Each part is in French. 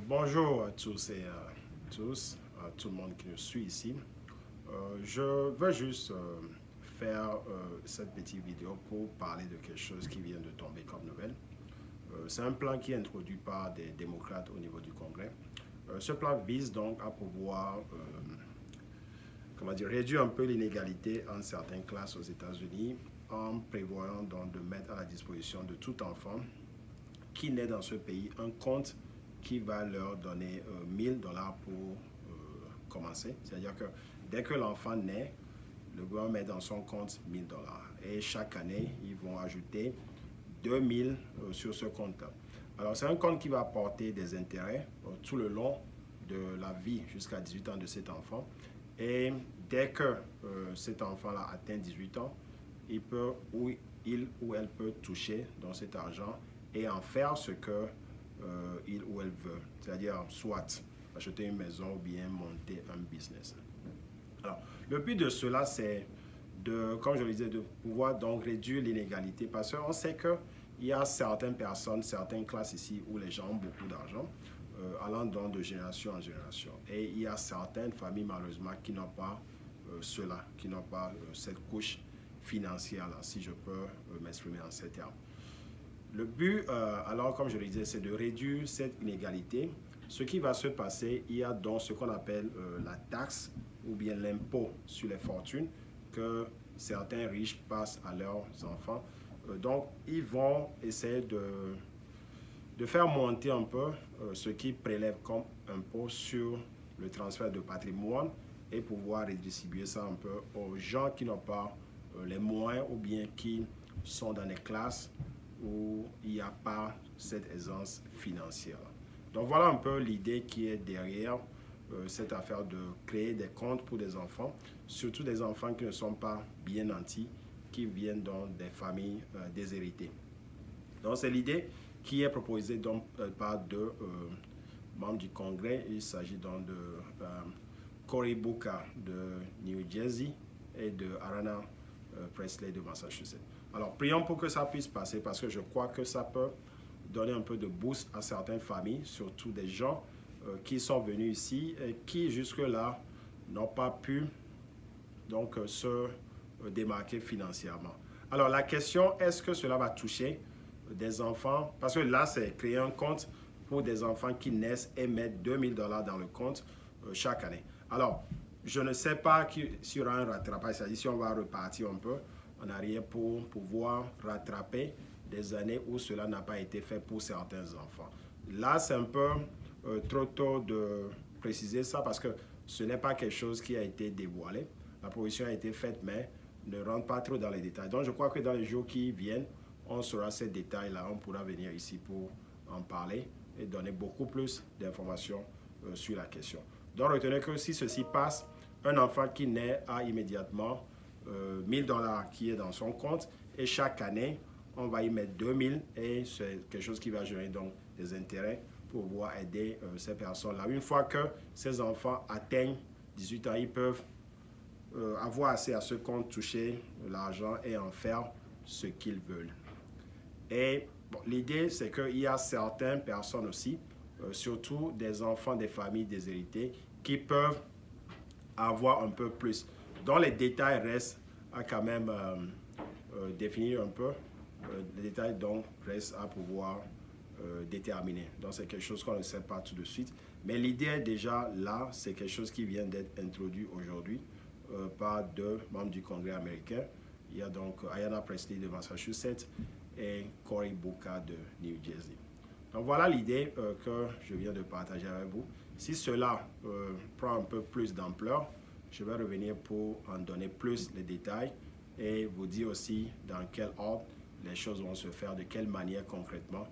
Bonjour à tous et à tous, à tout le monde qui nous suit ici. Je veux juste faire cette petite vidéo pour parler de quelque chose qui vient de tomber comme nouvelle. C'est un plan qui est introduit par des démocrates au niveau du Congrès. Ce plan vise donc à pouvoir comment dire, réduire un peu l'inégalité en certaines classes aux États-Unis en prévoyant donc de mettre à la disposition de tout enfant qui naît dans ce pays un compte qui va leur donner 1000 dollars pour commencer. C'est-à-dire que dès que l'enfant naît, le gouvernement met dans son compte 1000 dollars. Et chaque année, ils vont ajouter 2000 sur ce compte-là. Alors, c'est un compte qui va apporter des intérêts tout le long de la vie jusqu'à 18 ans de cet enfant. Et dès que cet enfant-là atteint 18 ans, il peut ou il ou elle peut toucher dans cet argent et en faire ce que il ou elle veut. C'est-à-dire soit acheter une maison ou bien monter un business. Alors, le but de cela, c'est de, comme je le disais, de pouvoir donc réduire l'inégalité parce qu'on sait qu'il y a certaines personnes, certaines classes ici où les gens ont beaucoup d'argent, allant donc de génération en génération. Et il y a certaines familles, malheureusement, qui n'ont pas cela, qui n'ont pas cette couche financière-là, si je peux m'exprimer en ces termes. Le but, alors, comme je le disais, c'est de réduire cette inégalité. Ce qui va se passer, il y a donc ce qu'on appelle la taxe ou bien l'impôt sur les fortunes que certains riches passent à leurs enfants. Donc, ils vont essayer de faire monter un peu ce qu'ils prélèvent comme impôt sur le transfert de patrimoine et pouvoir redistribuer ça un peu aux gens qui n'ont pas les moyens ou bien qui sont dans les classes où il n'y a pas cette aisance financière. Donc voilà un peu l'idée qui est derrière cette affaire de créer des comptes pour des enfants, surtout des enfants qui ne sont pas bien nantis, qui viennent donc des familles déshéritées. Donc c'est l'idée qui est proposée donc, par deux membres du Congrès. Il s'agit donc de Cory Booker de New Jersey et de Ayanna Pressley de Massachusetts. Alors, prions pour que ça puisse passer parce que je crois que ça peut donner un peu de boost à certaines familles, surtout des gens qui sont venus ici et qui jusque-là n'ont pas pu donc se démarquer financièrement. Alors, la question, est-ce que cela va toucher des enfants? Parce que là, c'est créer un compte pour des enfants qui naissent et mettent 2000 dollars dans le compte chaque année. Alors, je ne sais pas s'il y aura un rattrapage, c'est-à-dire si on va repartir un peu en arrière pour pouvoir rattraper des années où cela n'a pas été fait pour certains enfants. Là, c'est un peu trop tôt de préciser ça parce que ce n'est pas quelque chose qui a été dévoilé. La proposition a été faite, mais ne rentre pas trop dans les détails. Donc, je crois que dans les jours qui viennent, on saura ces détails-là. On pourra venir ici pour en parler et donner beaucoup plus d'informations sur la question. Donc, retenez que si ceci passe, un enfant qui naît a immédiatement 1000 dollars qui est dans son compte et chaque année, on va y mettre 2000 et c'est quelque chose qui va générer donc des intérêts pour pouvoir aider ces personnes-là. Une fois que ces enfants atteignent 18 ans, ils peuvent avoir accès à ce compte, toucher l'argent et en faire ce qu'ils veulent. Et bon, l'idée, c'est qu'il y a certaines personnes aussi, surtout des enfants des familles déshéritées, qui peuvent avoir un peu plus. Dont les détails restent à quand même définir un peu. Les détails donc restent à pouvoir déterminer. Donc c'est quelque chose qu'on ne sait pas tout de suite. Mais l'idée est déjà là, c'est quelque chose qui vient d'être introduit aujourd'hui par deux membres du Congrès américain. Il y a donc Ayanna Pressley de Massachusetts et Cory Booker de New Jersey. Donc voilà l'idée que je viens de partager avec vous. Si cela prend un peu plus d'ampleur, je vais revenir pour en donner plus les détails et vous dire aussi dans quel ordre les choses vont se faire, de quelle manière concrètement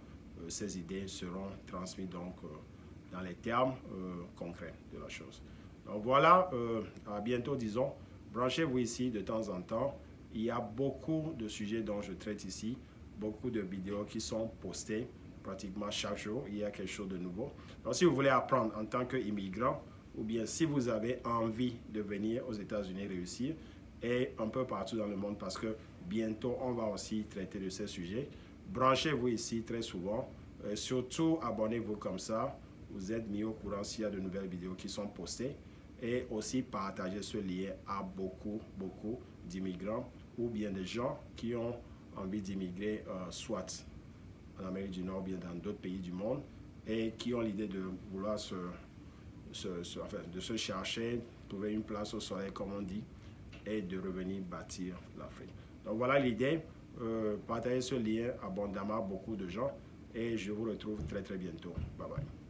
ces idées seront transmises donc dans les termes concrets de la chose. Donc voilà, à bientôt disons. Branchez-vous ici de temps en temps. Il y a beaucoup de sujets dont je traite ici, beaucoup de vidéos qui sont postées pratiquement chaque jour. Il y a quelque chose de nouveau. Donc si vous voulez apprendre en tant qu'immigrant, ou bien si vous avez envie de venir aux États-Unis réussir, et un peu partout dans le monde, parce que bientôt on va aussi traiter de ces sujets, branchez-vous ici très souvent. Surtout, abonnez-vous comme ça. vous êtes mis au courant s'il y a de nouvelles vidéos qui sont postées et aussi partager ce lien à beaucoup d'immigrants ou bien des gens qui ont envie d'immigrer soit en Amérique du Nord ou bien dans d'autres pays du monde et qui ont l'idée de vouloir de se chercher, trouver une place au soleil comme on dit et de revenir bâtir l'Afrique. Donc voilà l'idée, partagez ce lien abondamment à beaucoup de gens et je vous retrouve très bientôt. Bye bye.